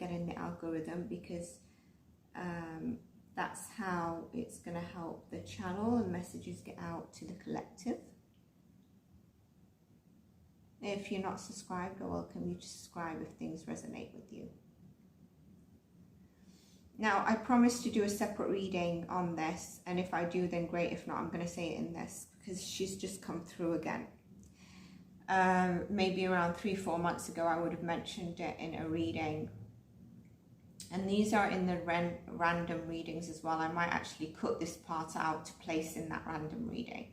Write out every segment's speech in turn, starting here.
that in the algorithm, because that's how it's going to help the channel and messages get out to the collective. If you're not subscribed, I welcome you to subscribe if things resonate with you. Now, I promised to do a separate reading on this, and if I do, then great. If not, I'm going to say it in this, because she's just come through again. Maybe around 3-4 months ago, I would have mentioned it in a reading. And these are in the random readings as well. I might actually cut this part out to place in that random reading.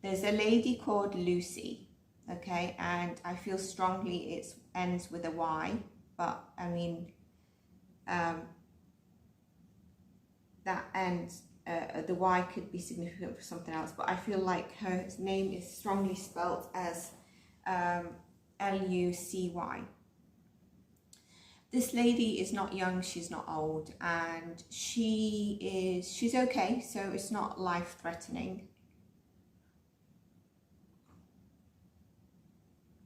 There's a lady called Lucy, okay? And I feel strongly it ends with a Y, but I mean, that ends, the Y could be significant for something else, but I feel like her name is strongly spelt as Lucy. This lady is not young, she's not old, and she's okay, so it's not life-threatening.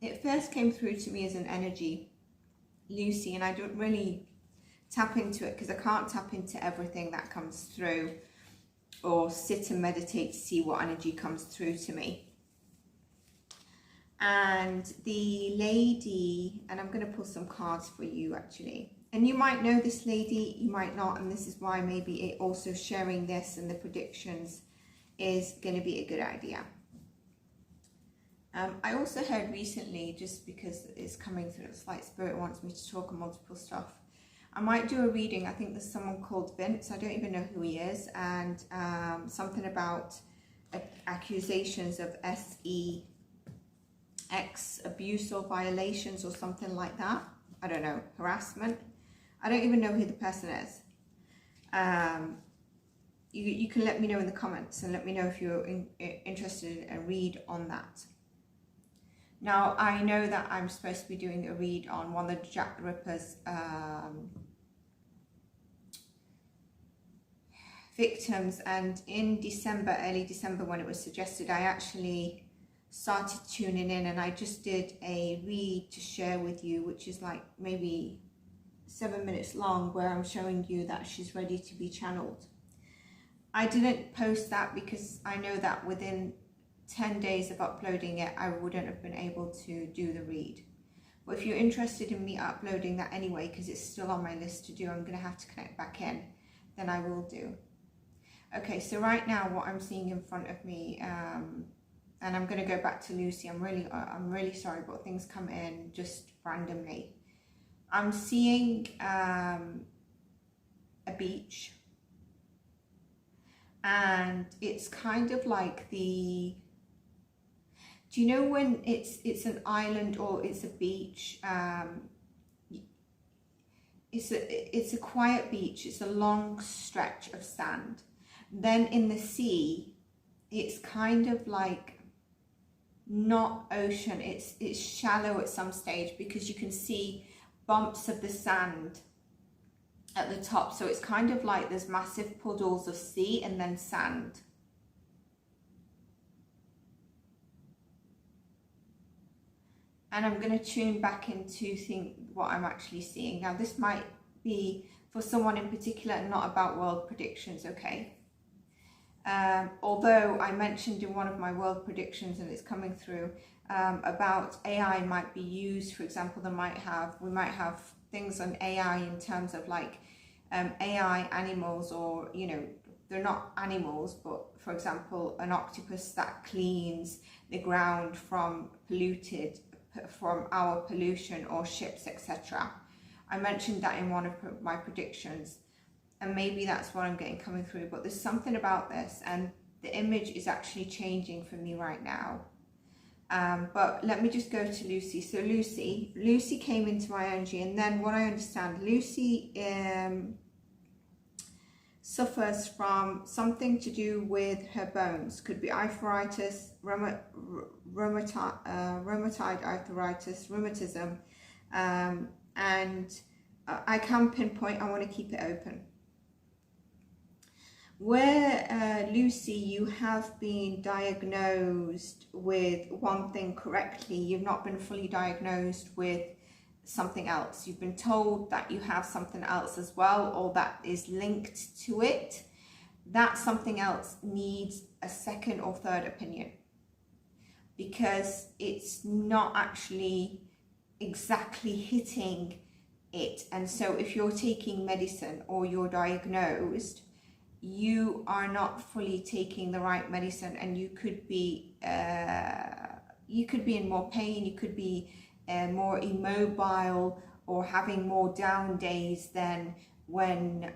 It first came through to me as an energy, Lucy, and I don't really tap into it because I can't tap into everything that comes through, or sit and meditate to see what energy comes through to me. And the lady, and I'm going to pull some cards for you actually, and you might know this lady, you might not, and this is why maybe it also sharing this and the predictions is going to be a good idea. I also heard recently, just because it's coming through, it's like Spirit wants me to talk on multiple stuff, I might do a reading. I think there's someone called Vince, I don't even know who he is, and something about accusations of sex abuse or violations or something like that. I don't know, harassment. I don't even know who the person is. You can let me know in the comments and let me know if you're interested in a read on that. Now, I know that I'm supposed to be doing a read on one of the Jack the Ripper's victims, and in December, early December, when it was suggested, I actually started tuning in, and I just did a read to share with you, which is like maybe 7 minutes long, where I'm showing you that she's ready to be channeled. I didn't post that because I know that within 10 days of uploading it, I wouldn't have been able to do the read. But if you're interested in me uploading that anyway, because it's still on my list to do, I'm going to have to connect back in, then I will do. Okay, so right now what I'm seeing in front of me, and I'm going to go back to Lucy. I'm really sorry, but things come in just randomly. I'm seeing a beach, and it's kind of like the, do you know when it's an island or it's a beach? It's a quiet beach. It's a long stretch of sand. Then in the sea, it's kind of like not ocean, it's shallow at some stage, because you can see bumps of the sand at the top, so it's kind of like there's massive puddles of sea and then sand. And I'm going to tune back into what I'm actually seeing. Now, this might be for someone in particular and not about world predictions, okay? Although I mentioned in one of my world predictions, and it's coming through, about AI might be used. For example, we might have things on AI in terms of like AI animals, or, you know, they're not animals, but for example, an octopus that cleans the ground from our pollution or ships, etc. I mentioned that in one of my predictions. And maybe that's what I'm getting coming through, but there's something about this, and the image is actually changing for me right now. But let me just go to Lucy. So Lucy came into my energy, and then what I understand, Lucy suffers from something to do with her bones. Could be arthritis, rheumatoid arthritis, rheumatism, and I can pinpoint, I want to keep it open. Where Lucy, you have been diagnosed with one thing correctly, you've not been fully diagnosed with something else. You've been told that you have something else as well, or that is linked to it. That something else needs a second or third opinion, because it's not actually exactly hitting it. And so if you're taking medicine or you're diagnosed, you are not fully taking the right medicine, and you could be in more pain, you could be more immobile, or having more down days than when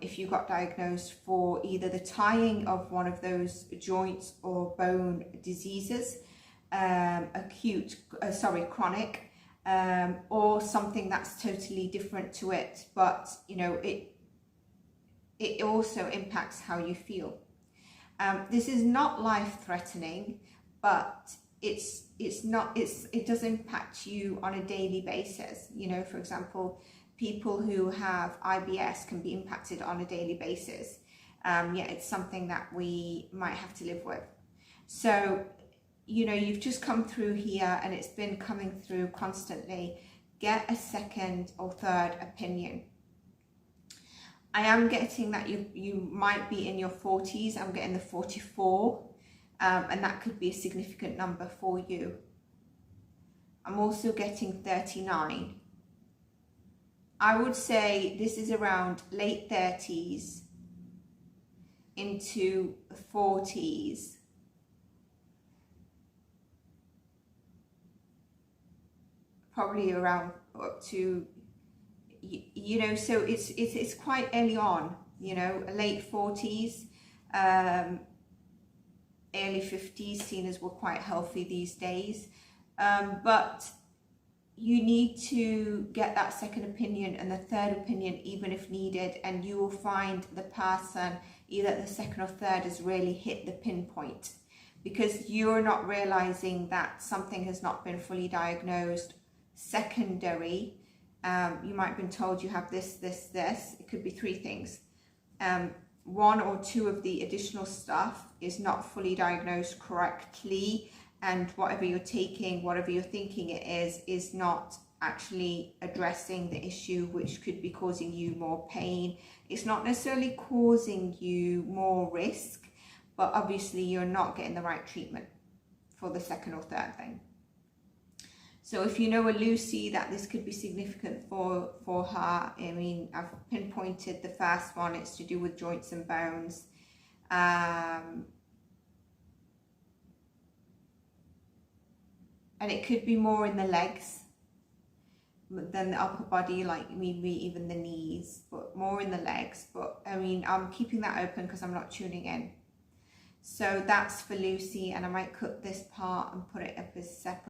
if you got diagnosed for either the tying of one of those joints or bone diseases, chronic, or something that's totally different to it. But you know, it also impacts how you feel. This is not life-threatening, but it does impact you on a daily basis. You know, for example, people who have IBS can be impacted on a daily basis. Yeah, it's something that we might have to live with. So, you know, you've just come through here, and it's been coming through constantly. Get a second or third opinion. I am getting that you might be in your 40s. I'm getting the 44, and that could be a significant number for you. I'm also getting 39. I would say this is around late 30s into 40s. Probably around up to, you know, so it's quite early on, you know, late 40s, early 50s, seen as we're quite healthy these days. But you need to get that second opinion and the third opinion, even if needed, and you will find the person, either the second or third, has really hit the pinpoint, because you're not realizing that something has not been fully diagnosed. Secondary, you might have been told you have this. It could be three things. One or two of the additional stuff is not fully diagnosed correctly, and whatever you're taking, whatever you're thinking it is not actually addressing the issue, which could be causing you more pain. It's not necessarily causing you more risk, but obviously you're not getting the right treatment for the second or third thing. So if you know a Lucy, that this could be significant for her. I mean, I've pinpointed the first one. It's to do with joints and bones. And it could be more in the legs than the upper body, like maybe even the knees, but more in the legs. But I mean, I'm keeping that open because I'm not tuning in. So that's for Lucy, and I might cut this part and put it up as separate.